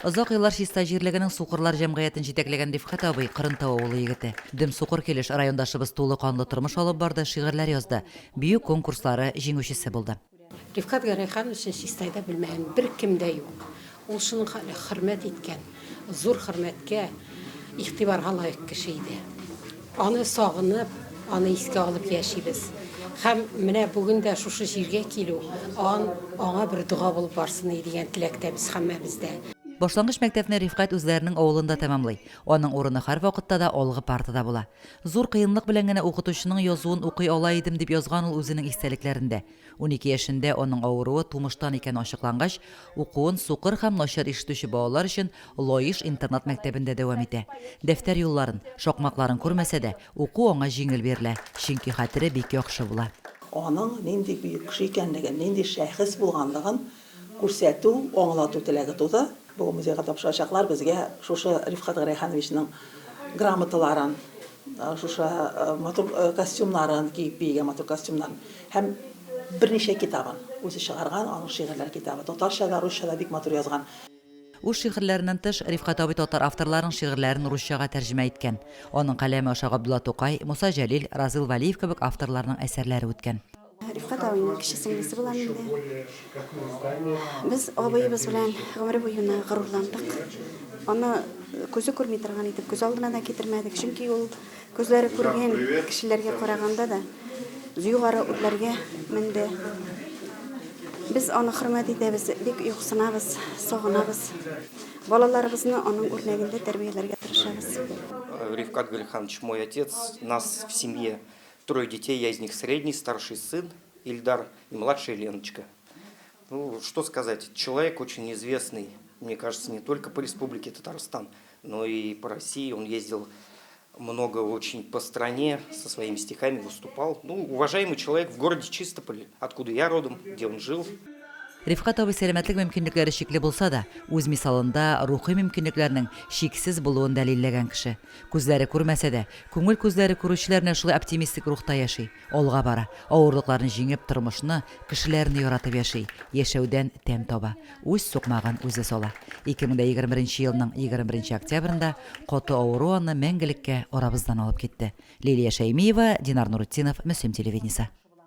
Озак еллар чиста җирлегенең Сукырлар җәмгыятен җитәкләгән Рифкат абый Кырынтау авылы егете. Дем Сукыр килеш райондашыбыз тулы канлы тормыш алып барды, шигырьләр язды. Бию конкурслары җиңүчесе булды. Рифкат Гарайхан өчен чистайда белмәгән бер кем дә юк. Ул шуның хөрмәт иткән, зур хөрмәткә, игътибарга лаек кеше иде. Аны сагынып, аны искә алып яшибез. Һәм менә бүген дә шушы җиргә килү, аңа бер дуга булып барсын дигән теләктәбез һәммәбездә. Башлангыч мәктәпне Рифкат үзләренең авылында тәмамлый. Аның урыны һәр вакытта да алгы партада була. Зур кыенлык белән генә укытучының язуын укый ала идем дип язган ул үзенең истәлекләрендә. 12 яшендә аның авыруы тумыштан икән ачыклангач, укуын Сукыр һәм начар ишетүче балалар өчен Лоиш интернат мәктәбендә дәвам итә. Дәфтәр юлларын, шакмакларын күрмәсә дә, уку аңа җиңел бирелә, чөнки хәтере бик яхшы була. Аның нинди бөек кеше икәнлеген, нинди шәхес булганлыгын күрсәтү, аңлату теләге туды. Бүгін музейга тапшырачаклар безгә шушы Рифкат Гарайхановичның грамоталарын, шушы матур костюмнарын, киеп бигән матур костюмнарын һәм берничә китабын үзе чыгарган, аның шигырьләр китабы. Татарча да, русча да бик матур язган. Үз шигырьләреннән тыш Рифкат абый татар авторларының шигырьләрен русчага тәрҗемә иткән. Аның каләме аша Габдулла Тукай, Муса Җәлил, Разил Валиев кебек авторларның әсәрләре үткән. Рифкат абыйның кече сеңлесе булам инде. Без абыебыз белән гомере буена горурландык. Аны күзе күрми торган итеп күз алдына да китермәдек, чөнки ул күзләре күргән кешеләргә караганда да югары үрләргә менде. Biz аны хөрмәт итәбез, бик юксынабыз, сагынабыз. Балаларыбызны аның үрнәгендә тәрбияләргә тырышабыз. Рифкат Гарайханович мой отец. Нас в семье 3 детей, я из них средний, старший сын Ильдар и младшая Леночка. Ну, что сказать, человек очень известный, мне кажется, не только по республике Татарстан, но и по России. Он ездил много очень по стране, со своими стихами выступал. Ну, уважаемый человек в городе Чистополе, откуда я родом, где он жил. Рифкат абый сәламәтлек мөмкинлекләре шикле булса да, үз мисалында рухи мөмкинлекләрнең шиксез булуын дәлилләгән кеше. Күзләре күрмәсә дә, күңел күзләре күрүчеләрне шулай оптимистик рухта яши, алга бара, авырлыкларны җиңеп тормышны, кешеләрне яратып яши, яшәүдән тәм таба, үз сукмагын үзе сала. 2021 елның 21 октябрендә каты авыру аны мәңгелеккә арабыздан алып китте. Лилия Шәймиева, Динар Нурутдинов, Мөслим телевидениесе.